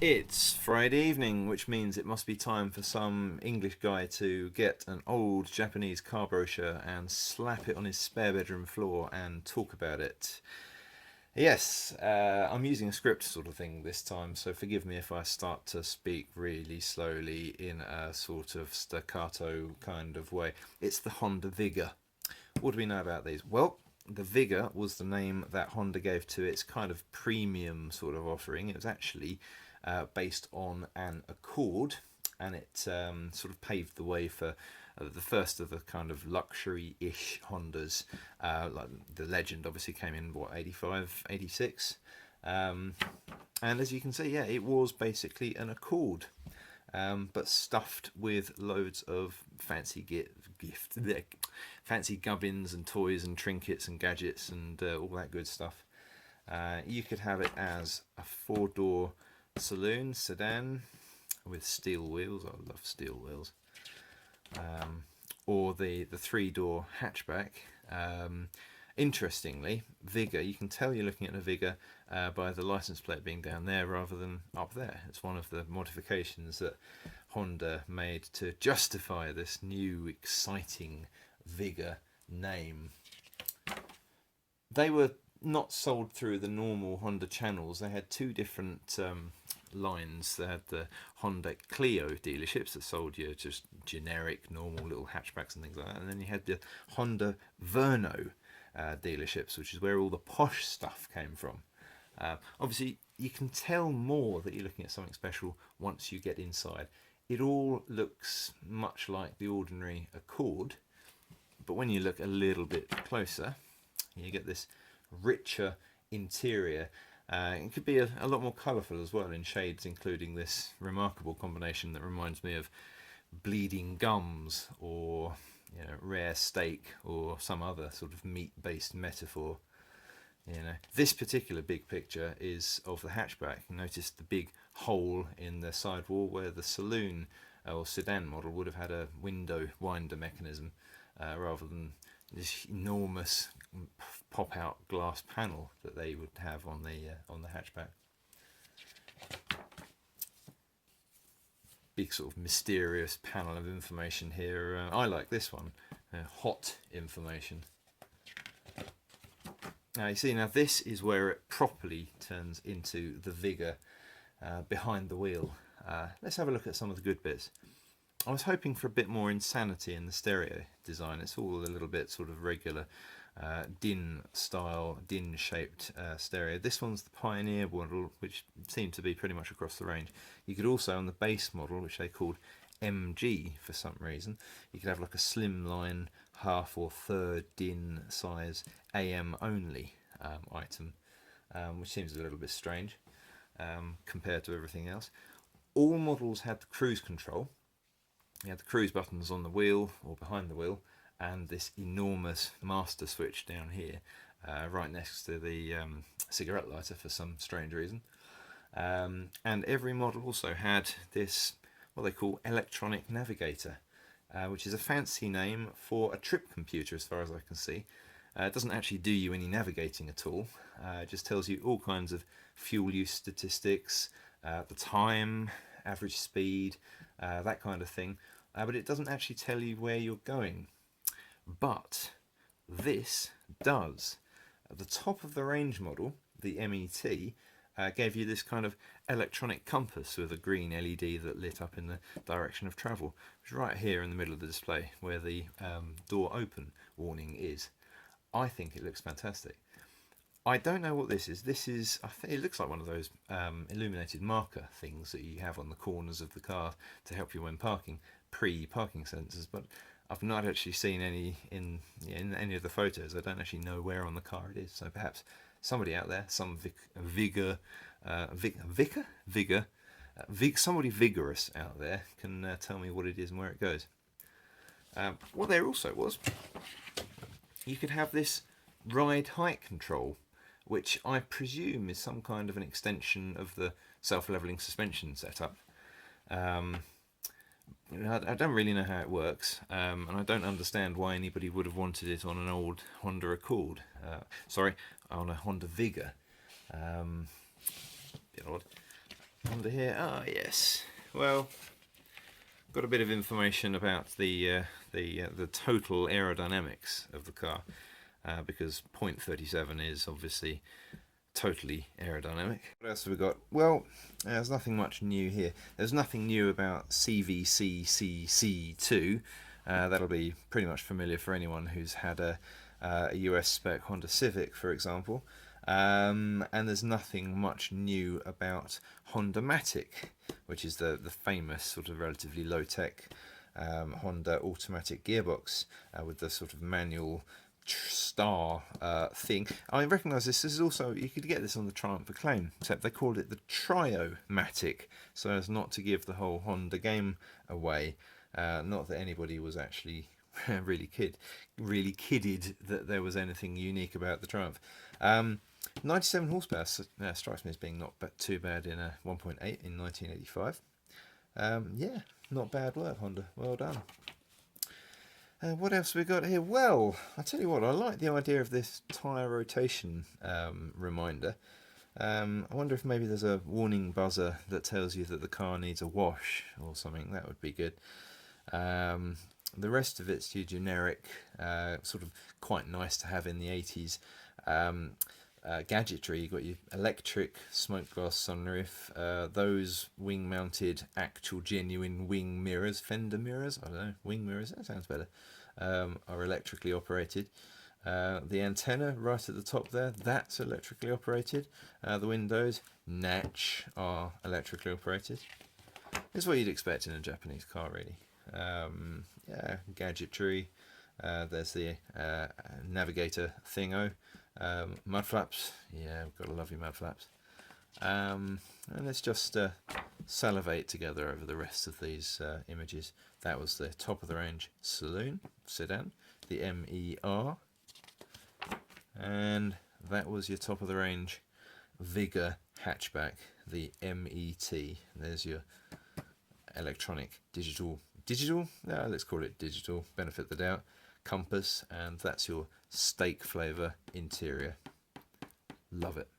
It's Friday evening, which means it must be time for some English guy to get an old Japanese car brochure and slap it on his spare bedroom floor and talk about it. Yes, I'm using a script sort of thing this time, so forgive me if I start to speak really slowly in a sort of staccato kind of way. It's the Honda Vigor. What do we know about these? Well, the Vigor was the name that Honda gave to its kind of premium sort of offering. It was actually based on an Accord, and it sort of paved the way for the first of the kind of luxury-ish Hondas. Like the Legend obviously came in, what, 85, 86? And as you can see, yeah, it was basically an Accord. But stuffed with loads of fancy gubbins and toys and trinkets and gadgets and all that good stuff. You could have it as a four-door saloon sedan with steel wheels. I love steel wheels. Or the three-door hatchback. Interestingly, Vigor, you can tell you're looking at a Vigor by the license plate being down there rather than up there. It's one of the modifications that Honda made to justify this new exciting Vigor name. They were not sold through the normal Honda channels. They had two different lines. They had the Honda Clio dealerships that sold you just generic normal little hatchbacks and things like that, and then you had the Honda Verno dealerships, which is where all the posh stuff came from. Obviously you can tell more that you're looking at something special once you get inside. It all looks much like the ordinary Accord, but when you look a little bit closer you get this richer interior. It could be a lot more colourful as well in shades, including this remarkable combination that reminds me of bleeding gums or rare steak or some other sort of meat-based metaphor. This particular big picture is of the hatchback. Notice the big hole in the sidewall where the saloon or sedan model would have had a window winder mechanism rather than this enormous pop-out glass panel that they would have on the hatchback. Big sort of mysterious panel of information here. I like this one, hot information. Now you see, now this is where it properly turns into the Vigor behind the wheel. Let's have a look at some of the good bits. I was hoping for a bit more insanity in the stereo design. It's all a little bit sort of regular DIN style, DIN shaped stereo. This one's the Pioneer model, which seemed to be pretty much across the range. You could also, on the base model, which they called MG for some reason, you could have like a slimline half or third DIN size AM only item, which seems a little bit strange compared to everything else. All models had the cruise control. You had the cruise buttons on the wheel or behind the wheel, and this enormous master switch down here, right next to the cigarette lighter for some strange reason. And every model also had this, what they call Electronic Navigator, which is a fancy name for a trip computer as far as I can see. It doesn't actually do you any navigating at all. It just tells you all kinds of fuel use statistics, the time, average speed, that kind of thing. But it doesn't actually tell you where you're going. But this does. At the top of the range model, the MET, gave you this kind of electronic compass with a green LED that lit up in the direction of travel. It's right here in the middle of the display where the door open warning is. I think it looks fantastic. I don't know what this is. This is, I think it looks like one of those illuminated marker things that you have on the corners of the car to help you when parking, pre-parking sensors, but I've not actually seen any in any of the photos. I don't actually know where on the car it is, so perhaps somebody out there, some somebody vigorous out there can tell me what it is and where it goes. What there also was, you could have this ride height control, which I presume is some kind of an extension of the self-leveling suspension setup. I don't really know how it works, and I don't understand why anybody would have wanted it on an old Honda Accord. Sorry, on a Honda Vigor. Bit odd. Under here, ah yes. Well, got a bit of information about the total aerodynamics of the car, because 0.37 is obviously totally aerodynamic. What else have we got? Well, there's nothing much new here. There's nothing new about CVCCC2. That'll be pretty much familiar for anyone who's had a US spec Honda Civic, for example. And there's nothing much new about Honda Matic, which is the famous sort of relatively low-tech Honda automatic gearbox with the sort of manual star thing. I recognise this is also, you could get this on the Triumph Acclaim, except they called it the Trio-matic, so as not to give the whole Honda game away. Not that anybody was actually really kidded that there was anything unique about the Triumph. 97 horsepower strikes me as being not too bad in a 1.8 in 1985. Yeah, not bad work, Honda. Well done. What else have we got here? Well, I tell you what, I like the idea of this tyre rotation reminder. I wonder if maybe there's a warning buzzer that tells you that the car needs a wash or something. That would be good. The rest of it's your generic, sort of quite nice to have in the 80s gadgetry. You've got your electric smoke glass sunroof, those wing mounted actual genuine wing mirrors, fender mirrors, I don't know, wing mirrors, that sounds better, are electrically operated. The antenna right at the top there, that's electrically operated. The windows, natch, are electrically operated. It's what you'd expect in a Japanese car, really. Yeah, gadgetry. There's the Navigator thingo. Mud flaps, yeah, we've got a lovely mud flaps. And let's just salivate together over the rest of these images. That was the top of the range saloon, sedan, the MER, and that was your top of the range Vigor hatchback, the MET. There's your electronic digital, let's call it digital, benefit the doubt, compass, and that's your steak flavour interior. Love it.